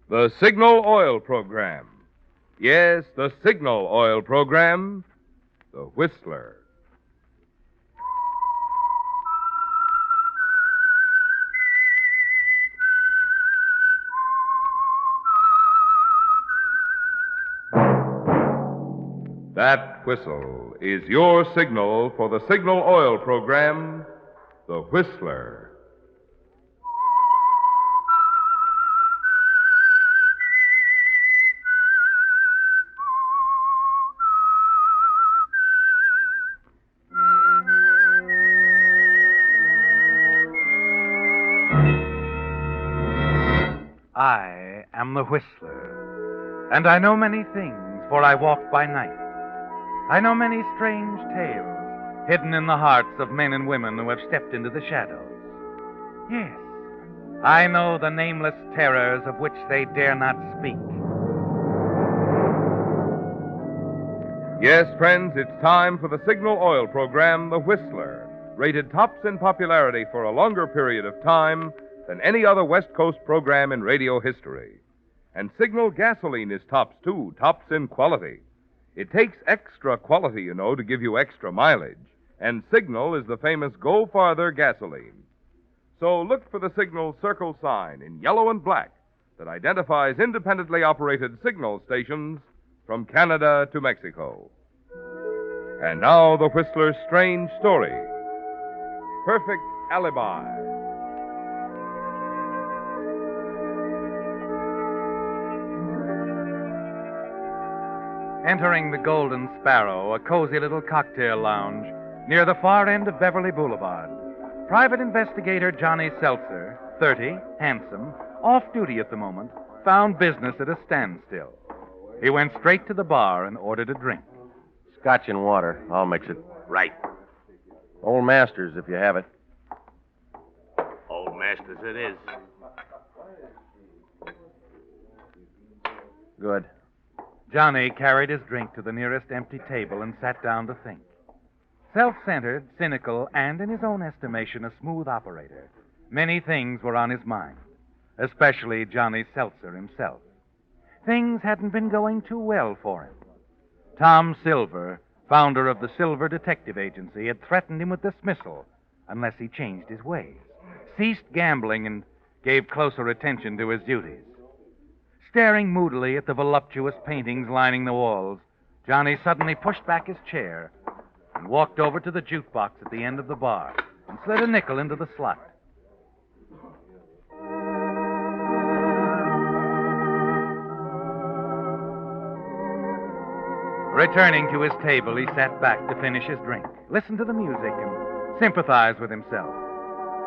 The Signal Oil Program. Yes, the Signal Oil Program. The Whistler. That whistle is your signal for the Signal Oil Program, The Whistler. I am the Whistler, and I know many things, for I walk by night. I know many strange tales hidden in the hearts of men and women who have stepped into the shadows. Yes, I know the nameless terrors of which they dare not speak. Yes, friends, it's time for the Signal Oil Program, The Whistler, rated tops in popularity for a longer period of time than any other West Coast program in radio history. And Signal gasoline is tops, too, tops in quality. It takes extra quality, you know, to give you extra mileage. And Signal is the famous Go Farther gasoline. So look for the Signal circle sign in yellow and black that identifies independently operated signal stations from Canada to Mexico. And now the Whistler's strange story. Perfect Alibi. Entering the Golden Sparrow, a cozy little cocktail lounge near the far end of Beverly Boulevard, private investigator Johnny Seltzer, 30, handsome, off duty at the moment, found business at a standstill. He went straight to the bar and ordered a drink. Scotch and water. I'll mix it. Right. Old Masters, if you have it. Old Masters it is. Good. Johnny carried his drink to the nearest empty table and sat down to think. Self-centered, cynical, and, in his own estimation, a smooth operator, many things were on his mind, especially Johnny Seltzer himself. Things hadn't been going too well for him. Tom Silver, founder of the Silver Detective Agency, had threatened him with dismissal unless he changed his ways, ceased gambling, and gave closer attention to his duties. Staring moodily at the voluptuous paintings lining the walls, Johnny suddenly pushed back his chair and walked over to the jukebox at the end of the bar and slid a nickel into the slot. Returning to his table, he sat back to finish his drink, listened to the music, and sympathized with himself.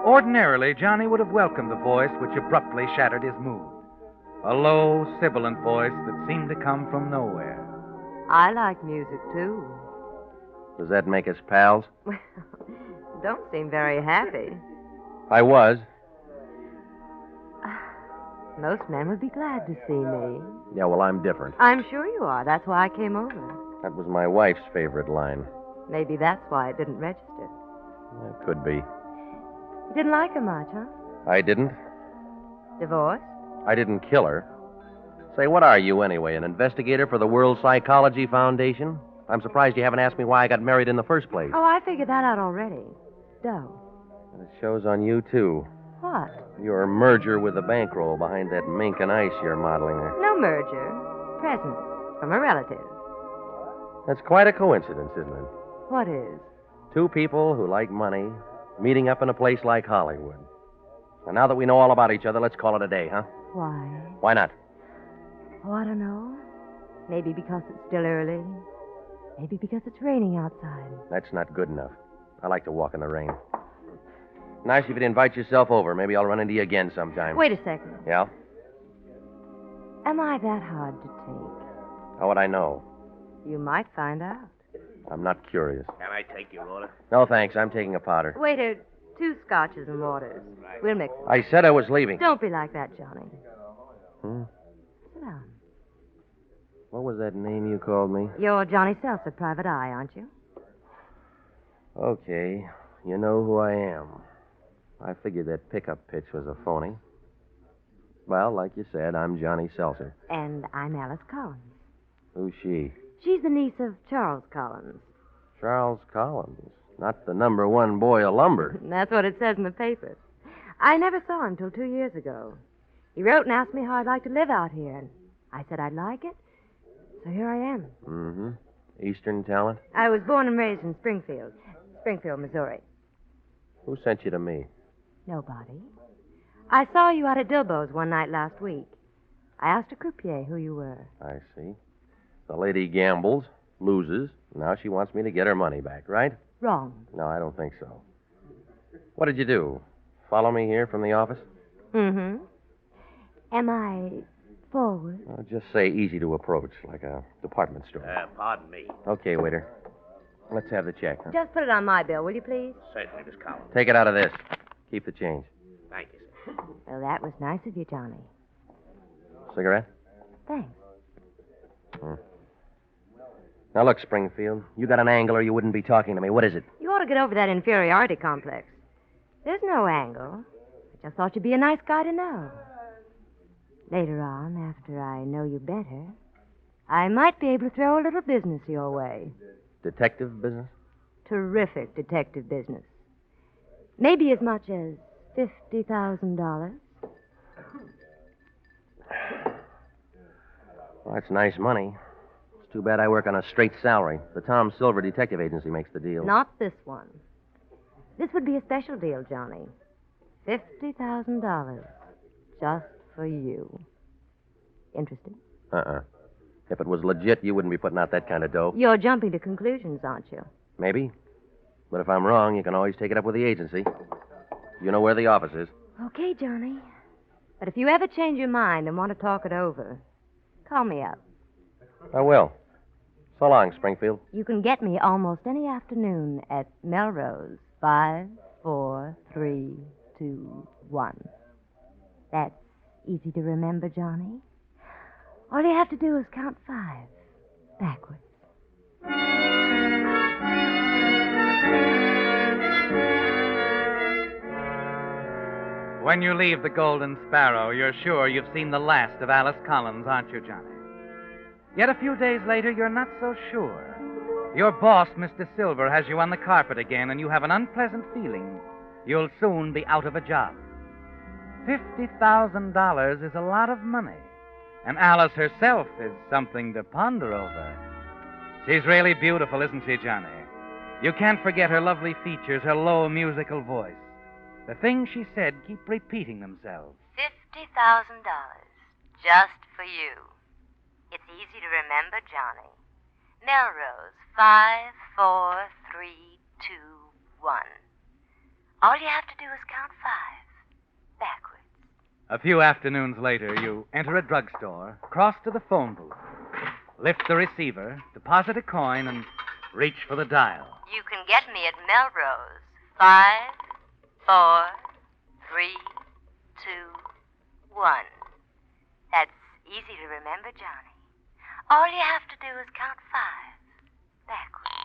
Ordinarily, Johnny would have welcomed the voice which abruptly shattered his mood. A low, sibilant voice that seemed to come from nowhere. I like music, too. Does that make us pals? Well, don't seem very happy. I was. Most men would be glad to see me. Yeah, well, I'm different. I'm sure you are. That's why I came over. That was my wife's favorite line. Maybe that's why it didn't register. It could be. You didn't like her much, huh? I didn't. Divorce? I didn't kill her. Say, what are you, anyway? An investigator for the World Psychology Foundation? I'm surprised you haven't asked me why I got married in the first place. Oh, I figured that out already. Doe. And it shows on you, too. What? Your merger with the bankroll behind that mink and ice you're modeling there. No merger. Present. From a relative. That's quite a coincidence, isn't it? What is? Two people who like money meeting up in a place like Hollywood. And now that we know all about each other, let's call it a day, huh? Why? Why not? Oh, I don't know. Maybe because it's still early. Maybe because it's raining outside. That's not good enough. I like to walk in the rain. Nice if you'd invite yourself over. Maybe I'll run into you again sometime. Wait a second. Yeah? Am I that hard to take? How would I know? You might find out. I'm not curious. Can I take your order? No, thanks. I'm taking a powder. Waiter, 2 scotches and waters. We'll mix them. I said I was leaving. Don't be like that, Johnny. Hmm? Sit down. What was that name you called me? You're Johnny Seltzer, private eye, aren't you? Okay. You know who I am. I figured that pickup pitch was a phony. Well, like you said, I'm Johnny Seltzer. And I'm Alice Collins. Who's she? She's the niece of Charles Collins. Charles Collins. Not the number one boy of lumber. That's what it says in the papers. I never saw him till 2 years ago. He wrote and asked me how I'd like to live out here, and I said I'd like it. So here I am. Mm-hmm. Eastern talent? I was born and raised in Springfield, Missouri. Who sent you to me? Nobody. I saw you out at Dilbo's one night last week. I asked a croupier who you were. I see. The lady gambles, loses. Now she wants me to get her money back, right? Wrong. No, I don't think so. What did you do? Follow me here from the office? Mm-hmm. Am I forward? Just say easy to approach, like a department store. Pardon me. Okay, waiter. Let's have the check. Huh? Just put it on my bill, will you, please? Certainly, Miss Collins. Take it out of this. Keep the change. Thank you, sir. Well, that was nice of you, Johnny. Cigarette? Thanks. Now, look, Springfield. You got an angle or you wouldn't be talking to me. What is it? You ought to get over that inferiority complex. There's no angle. I just thought you'd be a nice guy to know. Later on, after I know you better, I might be able to throw a little business your way. Detective business? Terrific detective business. Maybe as much as $50,000. Well, that's nice money. It's too bad I work on a straight salary. The Tom Silver Detective Agency makes the deal. Not this one. This would be a special deal, Johnny. $50,000. Just for you. Interested? Uh-uh. If it was legit, you wouldn't be putting out that kind of dough. You're jumping to conclusions, aren't you? Maybe. But if I'm wrong, you can always take it up with the agency. You know where the office is. Okay, Johnny. But if you ever change your mind and want to talk it over, call me up. I will. So long, Springfield. You can get me almost any afternoon at Melrose. 5, 4, 3, 2, 1. That's easy to remember, Johnny. All you have to do is count 5 backwards. When you leave the Golden Sparrow, you're sure you've seen the last of Alice Collins, aren't you, Johnny? Yet a few days later, you're not so sure. Your boss, Mr. Silver, has you on the carpet again, and you have an unpleasant feeling you'll soon be out of a job. $50,000 is a lot of money, and Alice herself is something to ponder over. She's really beautiful, isn't she, Johnny? You can't forget her lovely features, her low musical voice. The things she said keep repeating themselves. $50,000. Just for you. It's easy to remember, Johnny. Melrose, 5, 4, 3, 2, 1. All you have to do is count 5 backwards. A few afternoons later, you enter a drugstore, cross to the phone booth, lift the receiver, deposit a coin, and reach for the dial. You can get me at Melrose, 5, 4, 3, 2, 1. That's easy to remember, Johnny. All you have to do is count 5 backwards.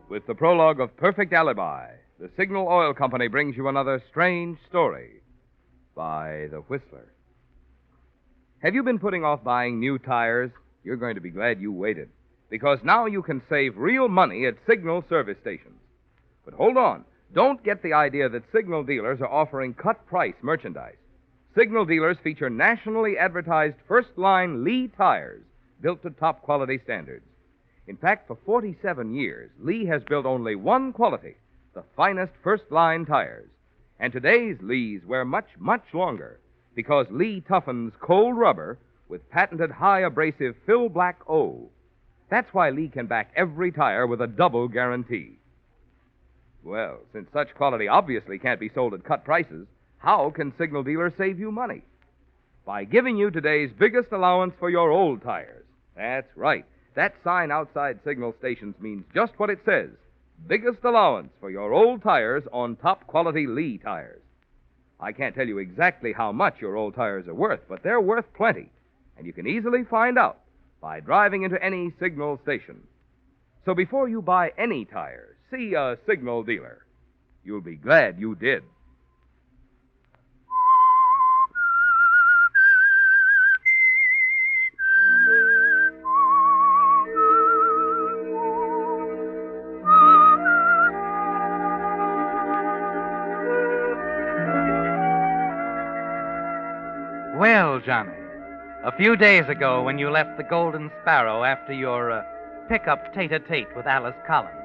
With the prologue of Perfect Alibi, the Signal Oil Company brings you another strange story by the Whistler. Have you been putting off buying new tires? You're going to be glad you waited, because now you can save real money at Signal service stations. But hold on. Don't get the idea that Signal dealers are offering cut-price merchandise. Signal dealers feature nationally advertised first-line Lee tires built to top-quality standards. In fact, for 47 years, Lee has built only one quality, the finest first-line tires. And today's Lees wear much, much longer because Lee toughens cold rubber with patented high abrasive Fill Black O. That's why Lee can back every tire with a double guarantee. Well, since such quality obviously can't be sold at cut prices, how can Signal dealers save you money? By giving you today's biggest allowance for your old tires. That's right. That sign outside Signal stations means just what it says. Biggest allowance for your old tires on top-quality Lee tires. I can't tell you exactly how much your old tires are worth, but they're worth plenty. And you can easily find out by driving into any Signal station. So before you buy any tires, see a Signal dealer. You'll be glad you did. Well, Johnny, a few days ago when you left the Golden Sparrow after your pickup tete-a-tete with Alice Collins,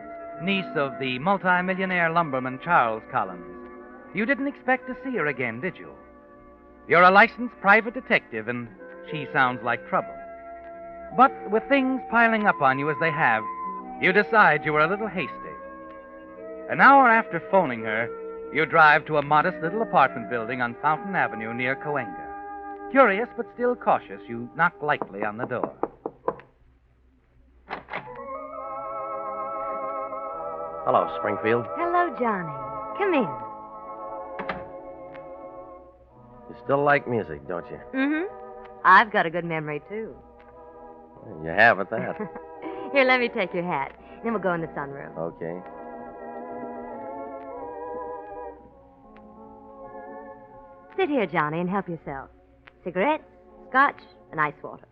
niece of the multimillionaire lumberman Charles Collins, you didn't expect to see her again, did you? You're a licensed private detective, and she sounds like trouble. But with things piling up on you as they have, you decide you were a little hasty. An hour after phoning her, you drive to a modest little apartment building on Fountain Avenue near Cahuenga. Curious but still cautious, you knock lightly on the door. Hello, Springfield. Hello, Johnny. Come in. You still like music, don't you? Mm-hmm. I've got a good memory, too. You have at that. Here, let me take your hat. Then we'll go in the sunroom. Okay. Sit here, Johnny, and help yourself. Cigarettes, scotch, and ice water.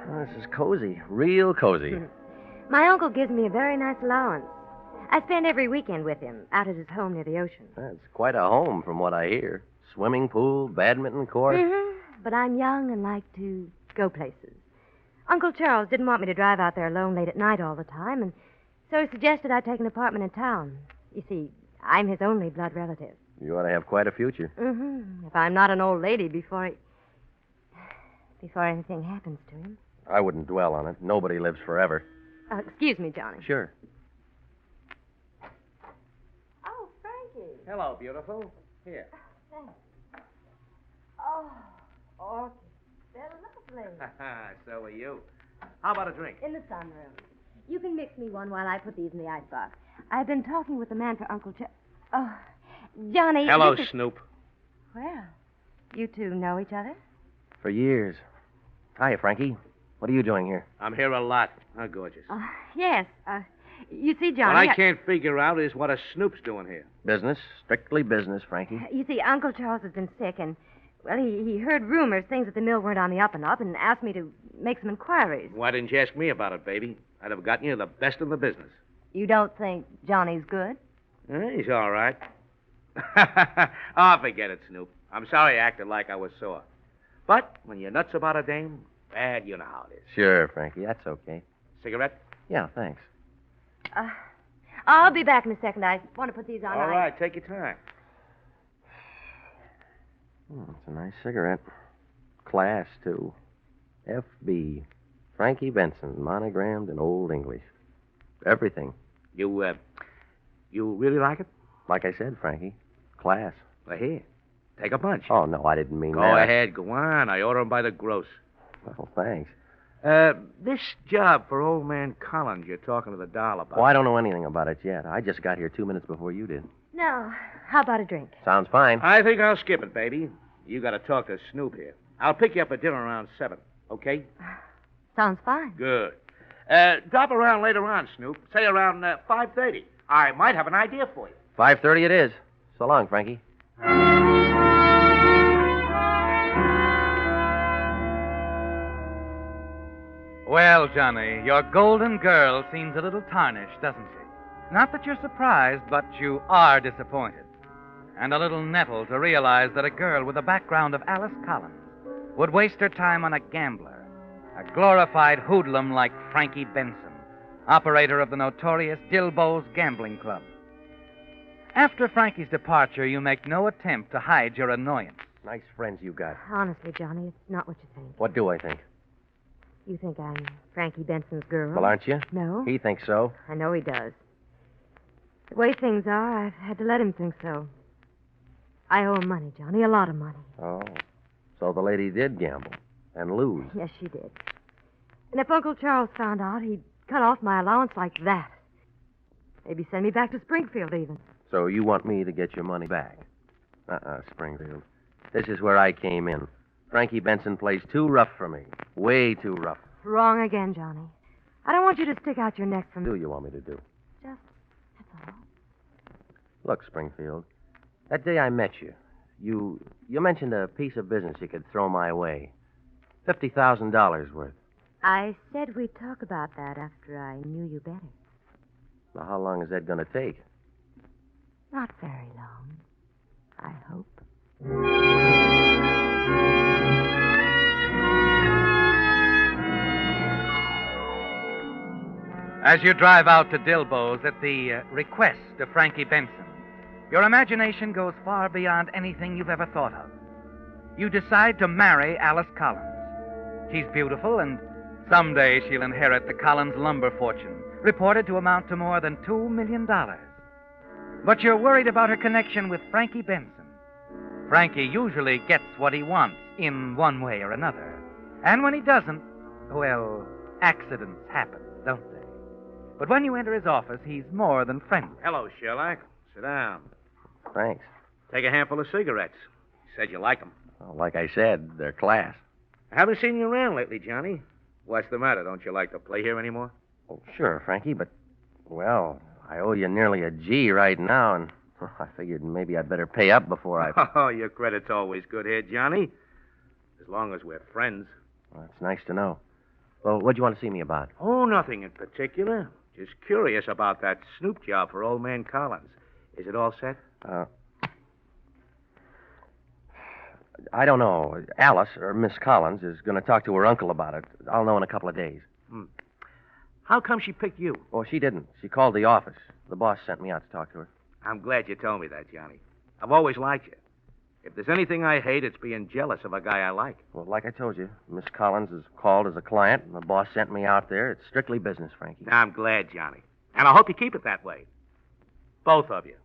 Oh, this is cozy. Real cozy. My uncle gives me a very nice allowance. I spend every weekend with him, out at his home near the ocean. That's quite a home, from what I hear. Swimming pool, badminton court. Mm-hmm. But I'm young and like to go places. Uncle Charles didn't want me to drive out there alone late at night all the time, and so he suggested I take an apartment in town. You see, I'm his only blood relative. You ought to have quite a future. Mm-hmm. If I'm not an old lady before anything happens to him. I wouldn't dwell on it. Nobody lives forever. Excuse me, Johnny. Sure. Oh, Frankie. Hello, beautiful. Here. Thanks. Oh, orchids. They're lovely. So are you. How about a drink? In the sunroom. You can mix me one while I put these in the icebox. I've been talking with the man for Uncle Oh, Johnny. Hello, this is... Snoop. Well, you two know each other? For years. Hiya, Frankie. What are you doing here? I'm here a lot. How gorgeous. Yes. You see, Johnny... What I can't figure out is what a Snoop's doing here. Business. Strictly business, Frankie. You see, Uncle Charles has been sick, and, well, he heard rumors, things at the mill weren't on the up and up, and asked me to make some inquiries. Why didn't you ask me about it, baby? I'd have gotten you the best in the business. You don't think Johnny's good? He's all right. Oh, forget it, Snoop. I'm sorry I acted like I was sore. But when you're nuts about a dame, well, you know how it is. Sure, Frankie. That's okay. Cigarette? Yeah, thanks. I'll be back in a second. I want to put these on. All right, take your time. It's a nice cigarette. Class, too. F.B. Frankie Benson, monogrammed in Old English. Everything. You really like it? Like I said, Frankie. Class. Well, here. Take a bunch. Oh, no, I didn't mean Go that. ahead, go on. I order them by the gross. Well, thanks. This job for old man Collins you're talking to the doll about. Oh, I don't know anything about it yet. I just got here 2 minutes before you did. No. How about a drink? Sounds fine. I think I'll skip it, baby. You got to talk to Snoop here. I'll pick you up at dinner around 7, okay? Sounds fine. Good. Drop around later on, Snoop. Say around 5:30. I might have an idea for you. 5:30 it is. So long, Frankie. Well, Johnny, your golden girl seems a little tarnished, doesn't she? Not that you're surprised, but you are disappointed. And a little nettled to realize that a girl with the background of Alice Collins would waste her time on a gambler, a glorified hoodlum like Frankie Benson, operator of the notorious Dilbo's Gambling Club. After Frankie's departure, you make no attempt to hide your annoyance. Nice friends you got. Honestly, Johnny, it's not what you think. What do I think? You think I'm Frankie Benson's girl? Well, aren't you? No. He thinks so. I know he does. The way things are, I've had to let him think so. I owe him money, Johnny, a lot of money. Oh. So the lady did gamble and lose. Yes, she did. And if Uncle Charles found out, he'd cut off my allowance like that. Maybe send me back to Springfield, even. So you want me to get your money back? Springfield. This is where I came in. Frankie Benson plays too rough for me. Way too rough. Wrong again, Johnny. I don't want you to stick out your neck for me. What do you want me to do? Just, that's all. Look, Springfield, that day I met you, you mentioned a piece of business you could throw my way. $50,000 worth. I said we'd talk about that after I knew you better. Now, how long is that going to take? Not very long, I hope. As you drive out to Dilbo's at the request of Frankie Benson, your imagination goes far beyond anything you've ever thought of. You decide to marry Alice Collins. She's beautiful, and someday she'll inherit the Collins lumber fortune, reported to amount to more than $2 million. But you're worried about her connection with Frankie Benson. Frankie usually gets what he wants in one way or another. And when he doesn't, well, accidents happen, don't they? But when you enter his office, he's more than friendly. Hello, Sherlock. Sit down. Thanks. Take a handful of cigarettes. You said you like them. Well, like I said, they're class. I haven't seen you around lately, Johnny. What's the matter? Don't you like to play here anymore? Oh, sure, Frankie, but, well, I owe you nearly a G right now, and I figured maybe I'd better pay up before I... Oh, your credit's always good here, Johnny. As long as we're friends. Well, that's nice to know. Well, what do you want to see me about? Oh, nothing in particular. Just curious about that snoop job for old man Collins. Is it all set? I don't know. Alice, or Miss Collins, is going to talk to her uncle about it. I'll know in a couple of days. How come she picked you? Oh, she didn't. She called the office. The boss sent me out to talk to her. I'm glad you told me that, Johnny. I've always liked you. If there's anything I hate, it's being jealous of a guy I like. Well, like I told you, Miss Collins is called as a client, and the boss sent me out there. It's strictly business, Frankie. I'm glad, Johnny. And I hope you keep it that way. Both of you.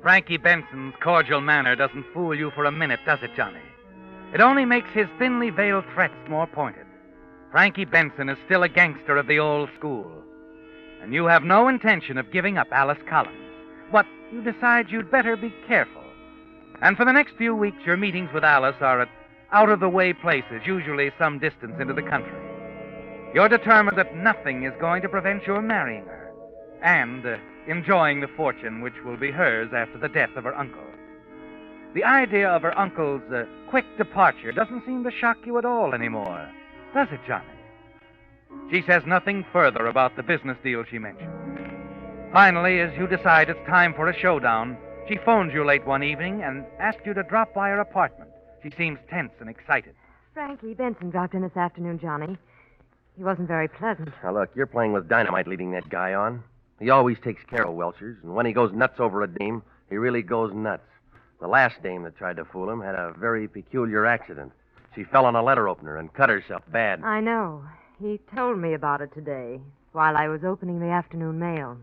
Frankie Benson's cordial manner doesn't fool you for a minute, does it, Johnny? It only makes his thinly veiled threats more pointed. Frankie Benson is still a gangster of the old school. And you have no intention of giving up Alice Collins. But you decide you'd better be careful. And for the next few weeks, your meetings with Alice are at out-of-the-way places, usually some distance into the country. You're determined that nothing is going to prevent your marrying her and enjoying the fortune which will be hers after the death of her uncle. The idea of her uncle's quick departure doesn't seem to shock you at all anymore, does it, Johnny? She says nothing further about the business deal she mentioned. Finally, as you decide it's time for a showdown, she phones you late one evening and asks you to drop by her apartment. She seems tense and excited. Frankie Benson dropped in this afternoon, Johnny. He wasn't very pleasant. Now, look, you're playing with dynamite leading that guy on. He always takes care of Welchers, and when he goes nuts over a dame, he really goes nuts. The last dame that tried to fool him had a very peculiar accident. She fell on a letter opener and cut herself bad. I know. He told me about it today while I was opening the afternoon mail.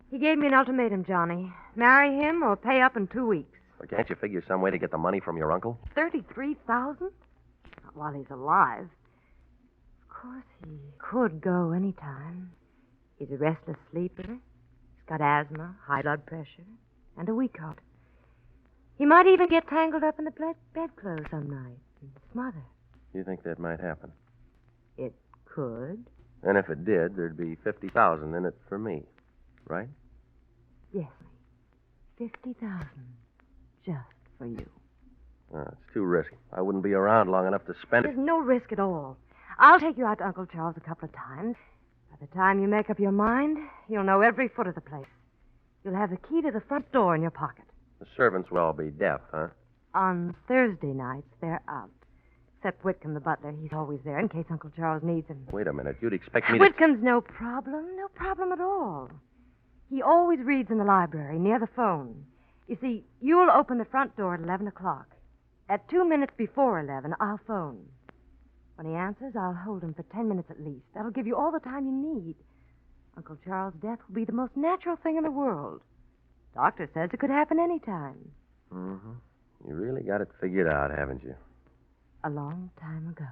He gave me an ultimatum, Johnny. Marry him or pay up in 2 weeks. Well, can't you figure some way to get the money from your uncle? $33,000? Not while he's alive. Of course, he could go any time. He's a restless sleeper. He's got asthma, high blood pressure, and a weak heart. He might even get tangled up in the bedclothes some night and smother. You think that might happen? It could. And if it did, there'd be $50,000 in it for me, right? Yes, $50,000 just for you. It's too risky. I wouldn't be around long enough to spend it. There's no risk at all. I'll take you out to Uncle Charles a couple of times. By the time you make up your mind, you'll know every foot of the place. You'll have the key to the front door in your pocket. The servants will all be deaf, huh? On Thursday nights, they're out. Except Whitcomb, the butler. He's always there in case Uncle Charles needs him. Wait a minute. You'd expect me to... Whitcomb's no problem. No problem at all. He always reads in the library, near the phone. You see, you'll open the front door at 11 o'clock. At 2 minutes before 11, I'll phone. When he answers, I'll hold him for 10 minutes at least. That'll give you all the time you need. Uncle Charles' death will be the most natural thing in the world. Doctor says it could happen any time. Mm-hmm. You really got it figured out, haven't you? A long time ago.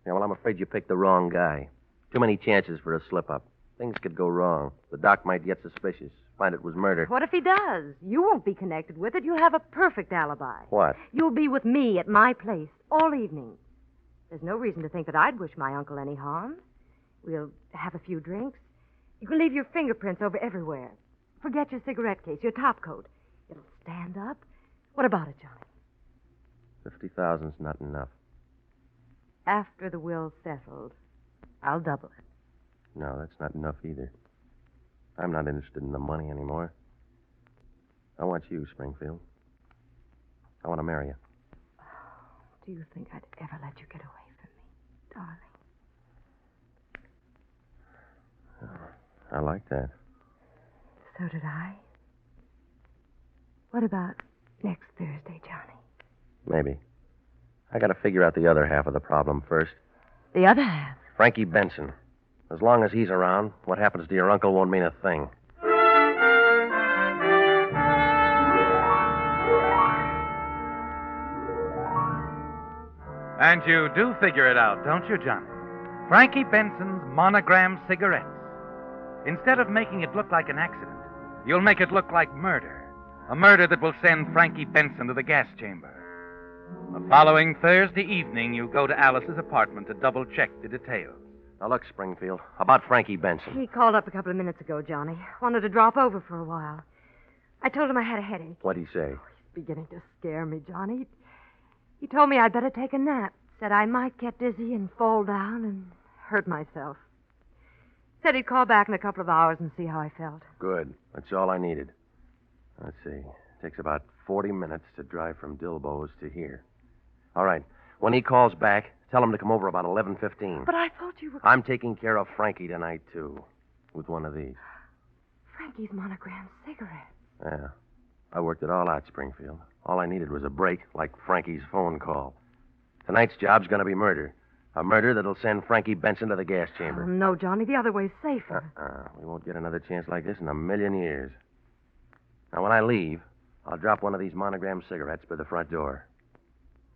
Yeah, well, I'm afraid you picked the wrong guy. Too many chances for a slip-up. Things could go wrong. The doc might get suspicious. find it was murder. What if he does? You won't be connected with it. You'll have a perfect alibi. What? You'll be with me at my place all evening. There's no reason to think that I'd wish my uncle any harm. We'll have a few drinks. You can leave your fingerprints over everywhere. Forget your cigarette case, your top coat. It'll stand up. What about it, Johnny? 50,000's not enough. After the will's settled, I'll double it. No, that's not enough either. I'm not interested in the money anymore. I want you, Springfield. I want to marry you. Do you think I'd ever let you get away from me, darling? I like that. So did I. What about next Thursday, Johnny? Maybe. I got to figure out the other half of the problem first. The other half? Frankie Benson. As long as he's around, what happens to your uncle won't mean a thing. And you do figure it out, don't you, Johnny? Frankie Benson's monogrammed cigarettes. Instead of making it look like an accident, you'll make it look like murder. A murder that will send Frankie Benson to the gas chamber. The following Thursday evening, you go to Alice's apartment to double-check the details. Now, look, Springfield, about Frankie Benson. He called up a couple of minutes ago, Johnny. Wanted to drop over for a while. I told him I had a headache. What'd he say? He's beginning to scare me, Johnny. He told me I'd better take a nap. Said I might get dizzy and fall down and hurt myself. Said he'd call back in a couple of hours and see how I felt. Good. That's all I needed. Let's see. It takes about 40 minutes to drive from Dilbo's to here. All right. When he calls back, tell him to come over about 11:15. But I thought you were... I'm taking care of Frankie tonight, too, with one of these. Frankie's monogrammed cigarette. Yeah. I worked it all out, Springfield. All I needed was a break, like Frankie's phone call. Tonight's job's going to be murder. A murder that'll send Frankie Benson to the gas chamber. Oh, no, Johnny. The other way's safer. We won't get another chance like this in a million years. Now, when I leave, I'll drop one of these monogrammed cigarettes by the front door.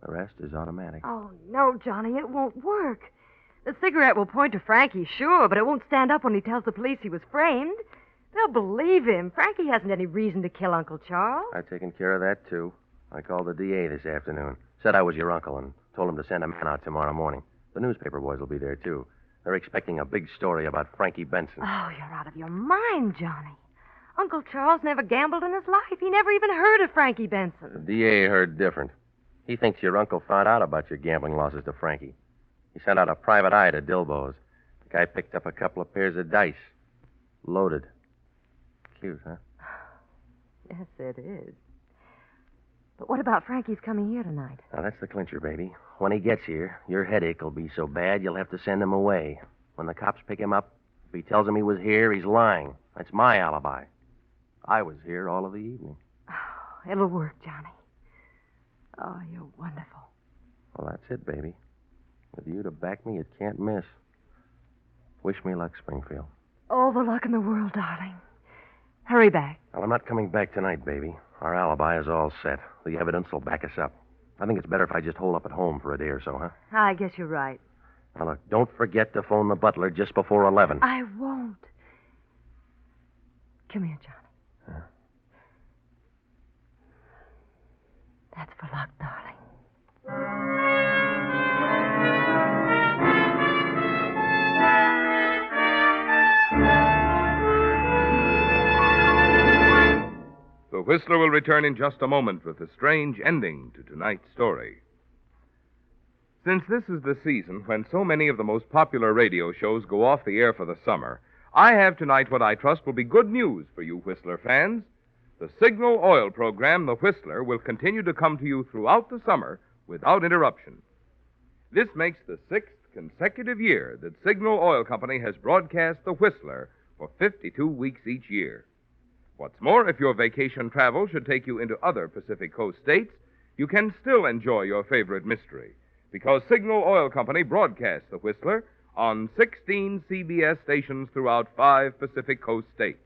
The rest is automatic. Oh, no, Johnny. It won't work. The cigarette will point to Frankie, sure, but it won't stand up when he tells the police he was framed. They'll believe him. Frankie hasn't any reason to kill Uncle Charles. I've taken care of that, too. I called the DA this afternoon. Said I was your uncle and told him to send a man out tomorrow morning. The newspaper boys will be there, too. They're expecting a big story about Frankie Benson. Oh, you're out of your mind, Johnny. Uncle Charles never gambled in his life. He never even heard of Frankie The Benson. DA heard different. He thinks your uncle found out about your gambling losses to Frankie. He sent out a private eye to Dilbo's. The guy picked up a couple of pairs of dice. Loaded. Cute, huh? Yes, it is. But what about Frankie's coming here tonight? Now, that's the clincher, baby. When he gets here, your headache will be so bad you'll have to send him away. When the cops pick him up, if he tells them he was here, he's lying. That's my alibi. I was here all of the evening. Oh, it'll work, Johnny. Oh, you're wonderful. Well, that's it, baby. With you to back me, it can't miss. Wish me luck, Springfield. All the luck in the world, darling. Hurry back. Well, I'm not coming back tonight, baby. Our alibi is all set. The evidence will back us up. I think it's better if I just hole up at home for a day or so, huh? I guess you're right. Now, look, don't forget to phone the butler just before 11. I won't. Come here, Johnny. That's for luck, darling. The Whistler will return in just a moment with a strange ending to tonight's story. Since this is the season when so many of the most popular radio shows go off the air for the summer, I have tonight what I trust will be good news for you Whistler fans. The Signal Oil program, The Whistler, will continue to come to you throughout the summer without interruption. This makes the 6th consecutive year that Signal Oil Company has broadcast The Whistler for 52 weeks each year. What's more, if your vacation travel should take you into other Pacific Coast states, you can still enjoy your favorite mystery, because Signal Oil Company broadcasts The Whistler on 16 CBS stations throughout 5 Pacific Coast states.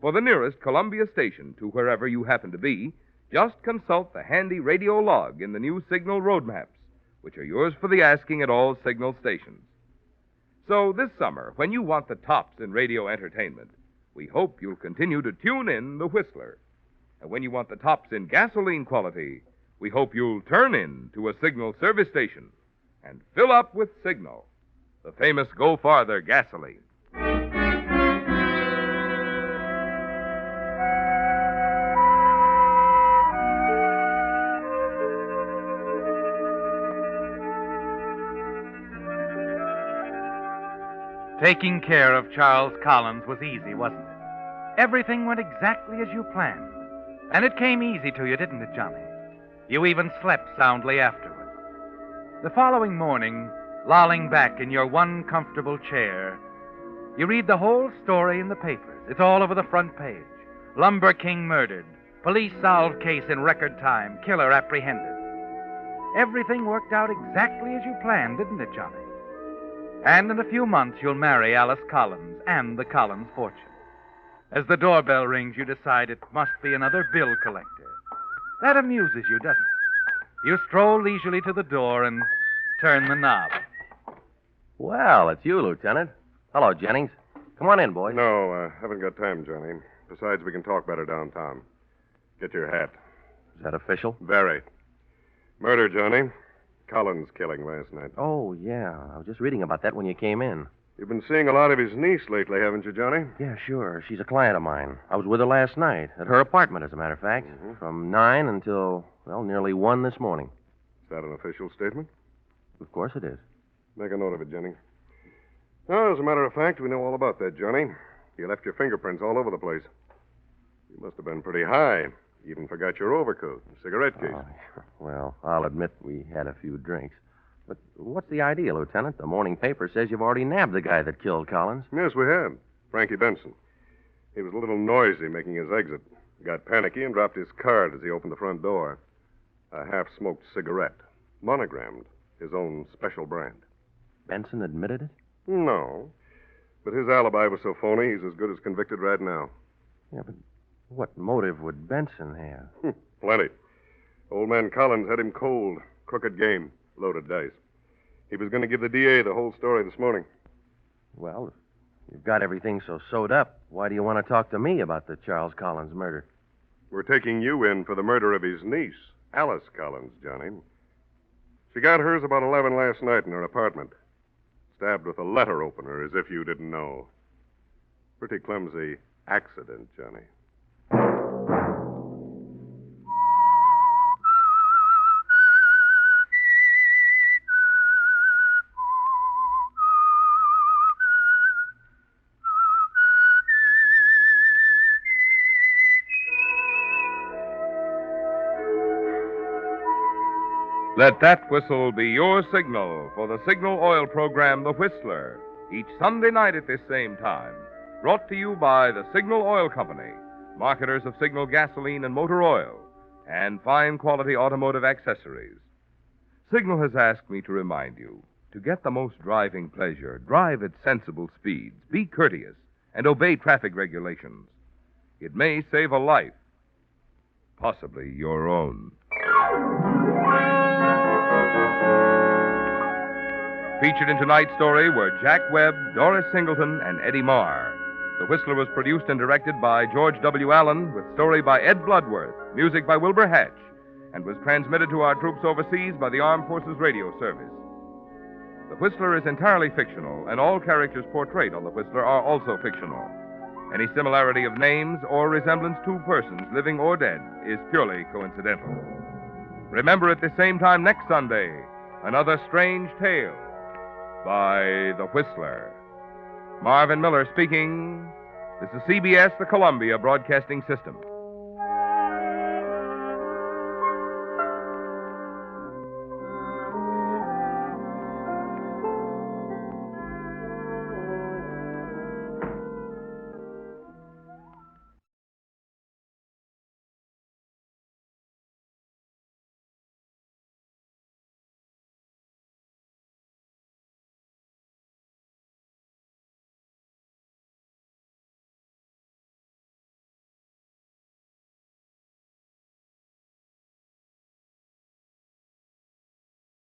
For the nearest Columbia station to wherever you happen to be, just consult the handy radio log in the new Signal road maps, which are yours for the asking at all Signal stations. So this summer, when you want the tops in radio entertainment, we hope you'll continue to tune in The Whistler. And when you want the tops in gasoline quality, we hope you'll turn in to a Signal service station and fill up with Signal, the famous Go Farther gasoline. Taking care of Charles Collins was easy, wasn't it? Everything went exactly as you planned. And it came easy to you, didn't it, Johnny? You even slept soundly afterward. The following morning, lolling back in your one comfortable chair, you read the whole story in the papers. It's all over the front page. Lumber King murdered. Police solved case in record time. Killer apprehended. Everything worked out exactly as you planned, didn't it, Johnny? And in a few months, you'll marry Alice Collins and the Collins fortune. As the doorbell rings, you decide it must be another bill collector. That amuses you, doesn't it? You stroll leisurely to the door and turn the knob. Well, it's you, Lieutenant. Hello, Jennings. Come on in, boys. No, haven't got time, Johnny. Besides, we can talk better downtown. Get your hat. Is that official? Very. Murder, Johnny. Collins killing last night. Oh, yeah. I was just reading about that when you came in. You've been seeing a lot of his niece lately, haven't you, Johnny? Yeah, sure. She's a client of mine. I was with her last night, at her apartment, as a matter of fact, from 9 until, well, nearly 1 this morning. Is that an official statement? Of course it is. Make a note of it, Jennings. Oh, as a matter of fact, we know all about that, Johnny. You left your fingerprints all over the place. You must have been pretty high. You even forgot your overcoat and cigarette case. Well, I'll admit we had a few drinks. But what's the idea, Lieutenant? The morning paper says you've already nabbed the guy that killed Collins. Yes, we have. Frankie Benson. He was a little noisy making his exit. Got panicky and dropped his card as he opened the front door. A half-smoked cigarette. Monogrammed. His own special brand. Benson admitted it? No. But his alibi was so phony, he's as good as convicted right now. Yeah, but what motive would Benson have? Plenty. Old man Collins had him cold. Crooked game. Loaded dice. He was going to give the DA the whole story this morning. Well, if you've got everything so sewed up, why do you want to talk to me about the Charles Collins murder? We're taking you in for the murder of his niece, Alice Collins, Johnny. She got hers about 11 last night in her apartment. Stabbed with a letter opener, as if you didn't know. Pretty clumsy accident, Johnny. Let that whistle be your signal for the Signal Oil program, The Whistler, each Sunday night at this same time. Brought to you by the Signal Oil Company, marketers of Signal gasoline and motor oil, and fine quality automotive accessories. Signal has asked me to remind you, to get the most driving pleasure, drive at sensible speeds, be courteous, and obey traffic regulations. It may save a life, possibly your own. Featured in tonight's story were Jack Webb, Doris Singleton, and Eddie Marr. The Whistler was produced and directed by George W. Allen, with story by Ed Bloodworth, music by Wilbur Hatch, and was transmitted to our troops overseas by the Armed Forces Radio Service. The Whistler is entirely fictional, and all characters portrayed on The Whistler are also fictional. Any similarity of names or resemblance to persons, living or dead, is purely coincidental. Remember at the same time next Sunday, another strange tale by The Whistler. Marvin Miller speaking. This is CBS, the Columbia Broadcasting System.